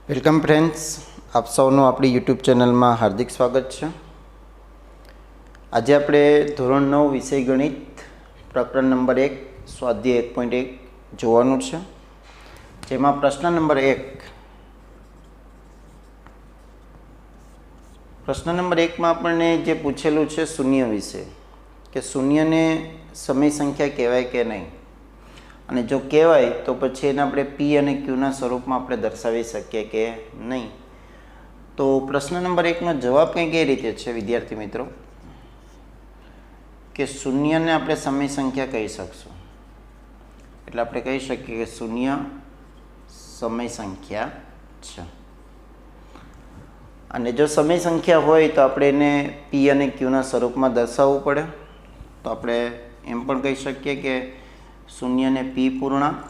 Welcome friends, આપ સૌનું આપણી યુટ્યુબ ચેનલમાં હાર્દિક સ્વાગત છે. આજે આપણે ધોરણ 9 વિષય ગણિત પ્રકરણ નંબર 1 સ્વાધ્યાય 1.1 જોવાનું છે, જેમાં પ્રશ્ન નંબર 1માં આપણને જે પૂછેલું છે શૂન્ય વિશે, કે શૂન્યને સમય સંખ્યા કહેવાય કે નહીં, અને જો કહેવાય તો પછી એને આપણે પી અને ક્યુના સ્વરૂપમાં આપણે દર્શાવી શકીએ કે નહીં. તો પ્રશ્ન નંબર 1નો જવાબ કંઈક એ રીતે છે વિદ્યાર્થી મિત્રો, કે શૂન્યને આપણે સમય સંખ્યા કહી શકશું. એટલે આપણે કહી શકીએ કે શૂન્ય સમય સંખ્યા છે. અને જો સમય સંખ્યા હોય તો આપણે એને પી અને ક્યુના સ્વરૂપમાં દર્શાવવું પડે. તો આપણે એમ પણ કહી શકીએ કે શૂન્યને પી પૂર્ણાંક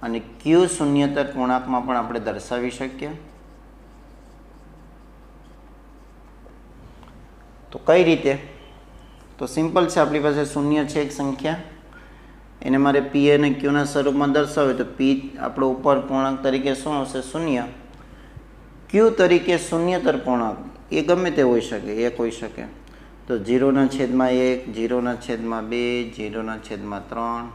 અને ક્યુ શૂન્યતર પૂર્ણાંકમાં પણ આપણે દર્શાવી શકીએ. તો કઈ રીતે? તો સિમ્પલ છે, આપણી પાસે શૂન્ય છે એક સંખ્યા, એને મારે પી અને ક્યુના સ્વરૂપમાં દર્શાવે તો પી આપણો ઉપર પૂર્ણાંક તરીકે શું હશે? શૂન્ય. ક્યુ તરીકે શૂન્યતર પૂર્ણાંક એ ગમે તે હોઈ શકે, એક હોઈ શકે. તો 0/1, 0/2, 0/3,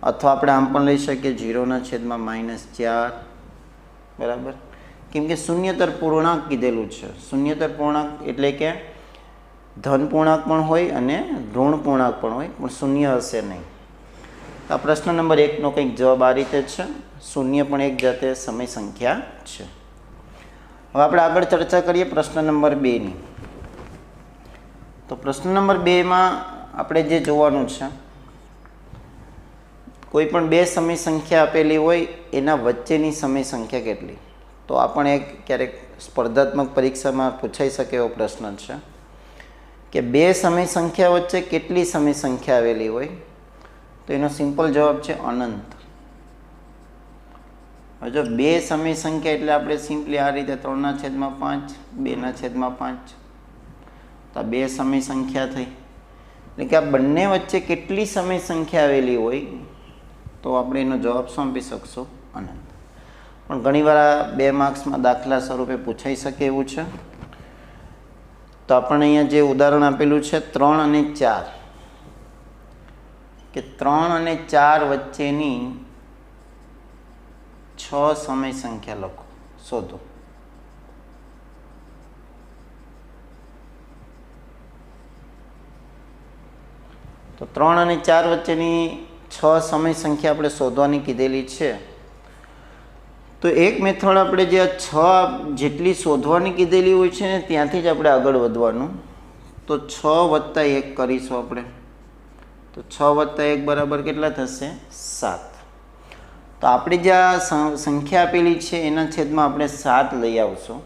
અથવા આપણે આમ પણ લઈ શકીએ 0/-4, બરાબર. કેમ કે શૂન્યતર પૂર્ણાંક કીધેલું છે. શૂન્યતર પૂર્ણાંક એટલે કે ધન પૂર્ણાંક પણ હોય અને ઋણ પૂર્ણાંક પણ હોય, પણ શૂન્ય હશે નહીં. આ પ્રશ્ન નંબર 1નો કંઈક જવાબ આ રીતે છે. શૂન્ય પણ એક જાતે સમય સંખ્યા છે. હવે આપણે આગળ ચર્ચા કરીએ પ્રશ્ન નંબર 2ની. તો પ્રશ્ન નંબર 2માં આપણે જે જોવાનું છે, કોઈ પણ બે સમય સંખ્યા આપેલી હોય એના વચ્ચેની સમય સંખ્યા કેટલી. તો આ પણ એક ક્યારેક સ્પર્ધાત્મક પરીક્ષામાં પૂછાઈ શકે એવો પ્રશ્ન છે, કે બે સમય સંખ્યા વચ્ચે કેટલી સમય સંખ્યા આવેલી હોય. તો એનો સિમ્પલ જવાબ છે અનંત. હવે જો બે સમય સંખ્યા એટલે આપણે સિમ્પલી આ રીતે 3/5, 2/5, તો આ બે સમય સંખ્યા થઈ. એટલે કે આ બંને વચ્ચે કેટલી સમય સંખ્યા આવેલી હોય તો આપણે એનો જવાબ શું આપી શકશું? અનંત. પણ ઘણીવાર આ 2 માર્ક્સમાં દાખલા સ્વરૂપે પૂછાઈ શકે એવું છે. તો આપણને અહીંયા જે ઉદાહરણ આપેલું છે 3 અને 4, કે 3 અને 4 વચ્ચેની 6 સમય સંખ્યા લખો, શોધો. તો 3 અને 4 વચ્ચેની 6 સમય સંખ્યા આપણે શોધવાની કીધેલી છે. તો એક મેથડ આપણે જે આ 6 જેટલી શોધવાની કીધેલી હોય છે ને ત્યાંથી જ આપણે આગળ વધવાનું. તો 6 + 1 કરીશું આપણે. તો 6 + 1 બરાબર કેટલા થશે? 7. તો આપણે જે આ સંખ્યા આપેલી છે એના છેદમાં આપણે 7 લઈ આવશું.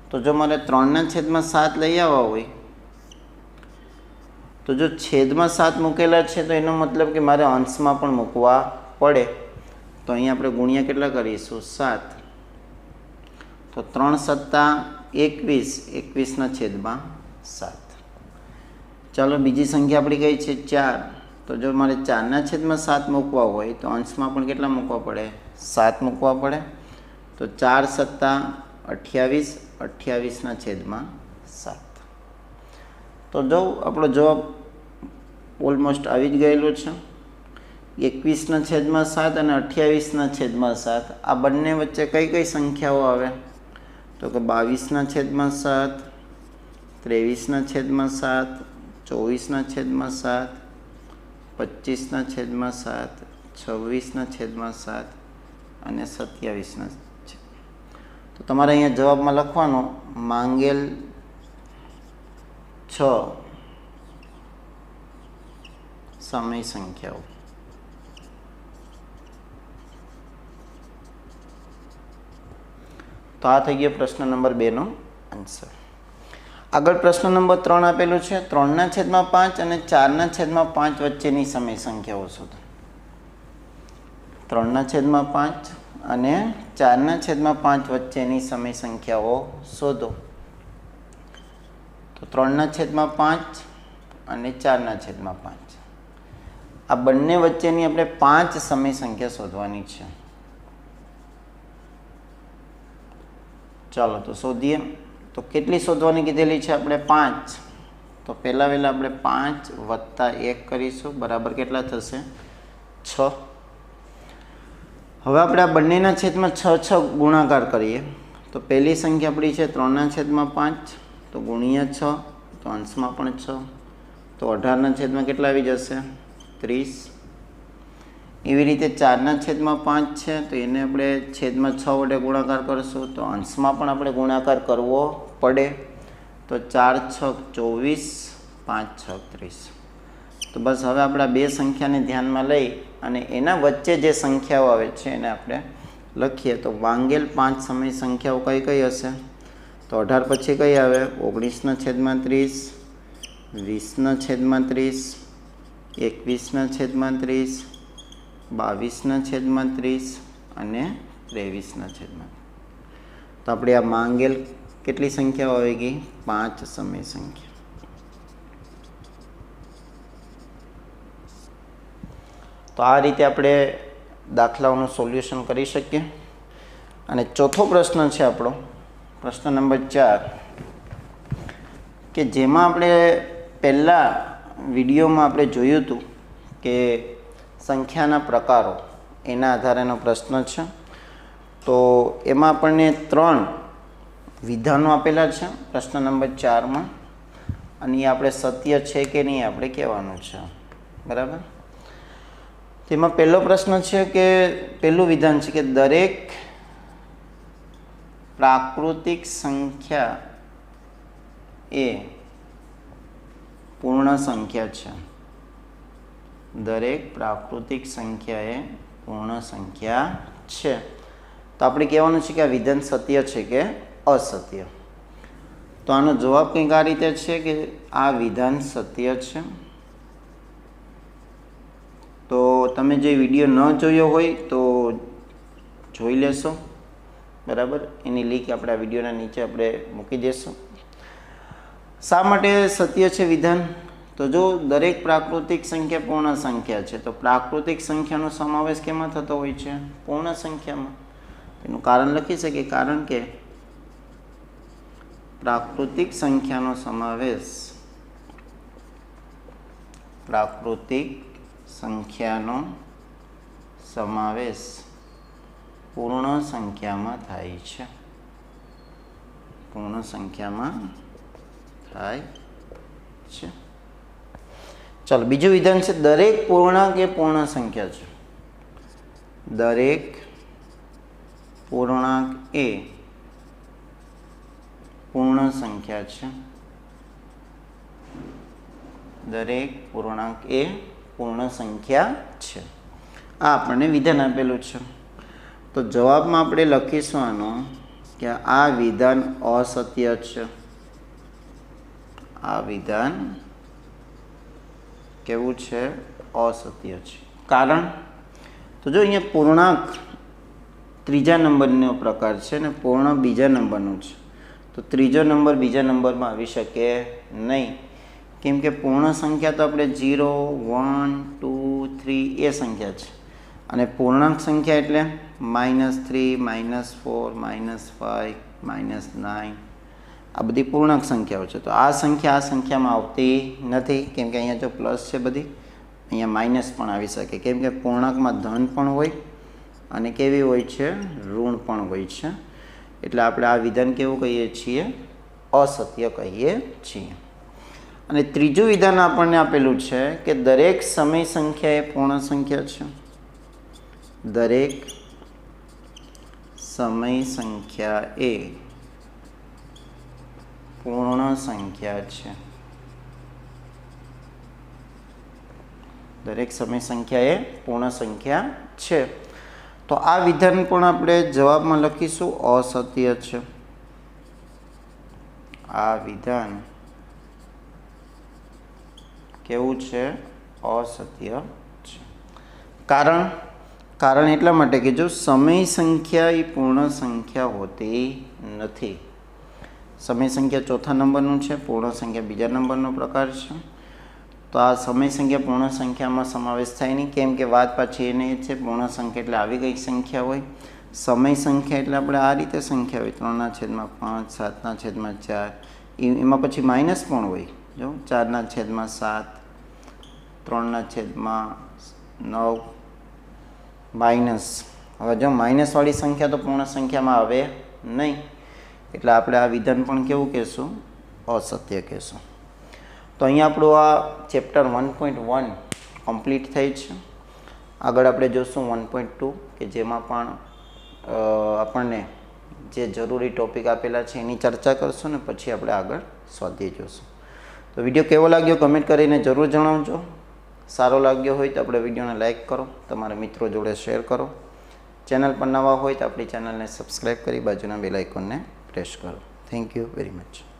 તો જો મારે 3/7 લઈ આવવા હોય તો જો છેદમાં 7 મૂકેલા છે તો એનો મતલબ કે મારે અંશમાં પણ મૂકવા પડે. તો અહીંયા આપણે ગુણ્યા કેટલા કરીશું? 7. તો 3 + 21, 21/7. ચાલો બીજી સંખ્યા આપણી કઈ છે? 4. તો જો મારે 4/7 મૂકવા હોય તો અંશમાં પણ કેટલા મૂકવા પડે? 7 મૂકવા પડે. તો 4 + 28, 28/7. તો જો આપણો જવાબ ઓલમોસ્ટ આવી જ ગયેલો છે. 21/7 અને 28/7. આ બંને વચ્ચે કઈ કઈ સંખ્યાઓ આવે? તો કે 22/7, 23/7, 24/7, 25/7, 26/7 અને 27. તો તમારે અહીંયા જવાબમાં લખવાનો માંગેલ 6 સમય સંખ્યાઓ. તો આ થઈ ગયો પ્રશ્ન નંબર 2નો આન્સર. આગળ પ્રશ્ન નંબર 3 આપેલું છે. 3/5 અને 4/5 વચ્ચેની સમય સંખ્યાઓ શોધો. 3/5 અને 4/5 વચ્ચેની સમય સંખ્યાઓ શોધો. તો 3/5 અને 4/5 આ બંને વચ્ચેની આપણે 5 સમય સંખ્યા શોધવાની છે. ચાલો તો શોધીએ. તો કેટલી શોધવાની કીધેલી છે આપણે? 5. તો પહેલાં આપણે 5 + 1 કરીશું, બરાબર કેટલા થશે? 6. હવે આપણે આ બંનેના છેદમાં 6 ગુણાકાર કરીએ. તો પહેલી સંખ્યા આપણી છે 3/5, તો ગુણ્યા 6, તો અંશમાં પણ 6, તો 18/5 કેટલા આવી જશે? 30. એવી રીતે 4/5 છે, તો એને આપણે છેદમાં 6 વડે ગુણાકાર કરશું, તો અંશમાં પણ આપણે ગુણાકાર કરવો પડે. તો 4 × 6 = 24, 5 × 6 = 30. તો બસ હવે આપણે આ બે સંખ્યાને ધ્યાનમાં લઈ અને એના વચ્ચે જે સંખ્યાઓ આવે છે એને આપણે લખીએ. તો વાંગેલ 5 સમય સંખ્યાઓ કઈ કઈ હશે? તો 18 પછી કઈ આવે? 19/30, 20/30, 21/30, 22/30 અને 23/30. તો આપણે આ માંગેલ કેટલી સંખ્યાઓ આવી ગઈ? 5 સમય સંખ્યા. તો આ રીતે આપણે દાખલાઓનું સોલ્યુશન કરી શકીએ. અને ચોથો પ્રશ્ન છે આપણો, પ્રશ્ન નંબર 4, કે જેમાં આપણે પહેલાં વિડીયોમાં આપણે જોયું હતું કે સંખ્યાના પ્રકારો એના આધારેનો પ્રશ્ન છે. તો એમાં આપણને 3 વિધાનો આપેલા છે પ્રશ્ન નંબર 4માં, અને એ આપણે સત્ય છે કે નહીં આપણે કહેવાનું છે, બરાબર. તેમાં પહેલો પ્રશ્ન છે કે પહેલું વિધાન છે કે દરેક પ્રાકૃતિક સંખ્યા એ પૂર્ણ સંખ્યા છે. દરેક પ્રાકૃતિક સંખ્યા એ પૂર્ણ સંખ્યા છે. તો આપણે કહેવાનું છે કે આ વિધાન સત્ય છે કે અસત્ય. તો આનો જવાબ કંઈક આ રીતે છે કે આ વિધાન સત્ય છે. તો તમે જે વિડીયો ન જોયો હોય તો જોઈ લેશો, બરાબર. એની લિંક આપણે આ વિડીયોના નીચે આપણે મૂકી દઈશું. શા માટે સત્ય છે વિધાન? તો જો દરેક પ્રાકૃતિક સંખ્યા પૂર્ણ સંખ્યા છે, તો પ્રાકૃતિક સંખ્યાનો સમાવેશ કેમાં થતો હોય છે? પૂર્ણ સંખ્યામાં. એનું કારણ લખી શકીએ, કારણ કે પ્રાકૃતિક સંખ્યાનો સમાવેશ પૂર્ણ સંખ્યામાં થાય છે. પૂર્ણ સંખ્યામાં થાય છે. ચાલો, બીજું વિધાન છે દરેક પૂર્ણાંક એ પૂર્ણ સંખ્યા છે. દરેક પૂર્ણાંક એ પૂર્ણ સંખ્યા છે. દરેક પૂર્ણાંક એ પૂર્ણ સંખ્યા છે. આ આપણને વિધાન આપેલું છે. તો જવાબમાં આપણે લખીશું આનો કે આ વિધાન અસત્ય છે. આ વિધાન કેવું છે? અસત્ય છે. કારણ તો જો અહીંયા પૂર્ણાંક ત્રીજા નંબરનો પ્રકાર છે ને પૂર્ણ બીજા નંબરનું છે, તો ત્રીજો નંબર બીજા નંબરમાં આવી શકે નહીં. કેમ કે પૂર્ણ સંખ્યા તો આપણે 0, 1, 2, 3 એ સંખ્યા છે, અને પૂર્ણાંક સંખ્યા એટલે -3, -4, -5, -9 આ બધી પૂર્ણાંક સંખ્યાઓ છે. તો આ સંખ્યા આ સંખ્યામાં આવતી નથી, કેમ કે અહીંયા જો પ્લસ છે બધી, અહીંયા માઇનસ પણ આવી શકે, કેમ કે પૂર્ણાંકમાં ધન પણ હોય અને કેવી હોય છે? ઋણ પણ હોય છે. એટલે આપણે આ વિધાન કેવું કહીએ છીએ? અસત્ય કહીએ છીએ. અને ત્રીજું વિધાન આપણને આપેલું છે કે દરેક સમય સંખ્યા એ પૂર્ણ સંખ્યા છે. દરેક સમય સંખ્યા એ પૂર્ણ સંખ્યા છે. દરેક સમય સંખ્યા એ પૂર્ણ સંખ્યા છે. તો આ વિધાન પણ આપણે જવાબમાં લખીશું અસત્ય છે. આ વિધાન કેવું છે? અસત્ય છે. કારણ એટલા માટે કે જો સમય સંખ્યા એ પૂર્ણ સંખ્યા હોતી નથી. સમય સંખ્યા ચોથા નંબરનું છે, પૂર્ણ સંખ્યા બીજા નંબરનો પ્રકાર છે. તો આ સમય સંખ્યા પૂર્ણ સંખ્યામાં સમાવેશ થાય નહીં, કેમ કે વાત પાછી એને છે પૂર્ણ સંખ્યા એટલે આવી કઈ સંખ્યા હોય સમય સંખ્યા એટલે આપણે આ રીતે સંખ્યા હોય 3/5, 7/4, એમાં પછી માઇનસ પણ હોય. જો 4/7, 3/9 માઇનસ. હવે જો માઇનસવાળી સંખ્યા તો પૂર્ણ સંખ્યામાં આવે નહીં, એટલે આપણે આ વિધાન પણ કેવું કહેશું? અસત્ય કહેશું. તો અહીંયા આપણું આ ચેપ્ટર 1.1 કમ્પ્લીટ થઈ છે. આગળ આપણે જોશું 1.2 કે જેમાં પણ આપણને જે જરૂરી ટોપિક આપેલા છે એની ચર્ચા કરશું ને પછી આપણે આગળ સ્વાધ્યાય જોશું. તો વિડીયો કેવો લાગ્યો કમેન્ટ કરીને જરૂર જણાવજો. સારો લાગ્યો હોય તો આપણે વિડીયોને લાઇક કરો, તમારા મિત્રો જોડે શેર કરો. ચેનલ પર નવા હોય તો આપણી ચેનલને સબસ્ક્રાઈબ કરી બાજુના બેલ આઇકોનને પ્રેસ કરો. Thank you very much.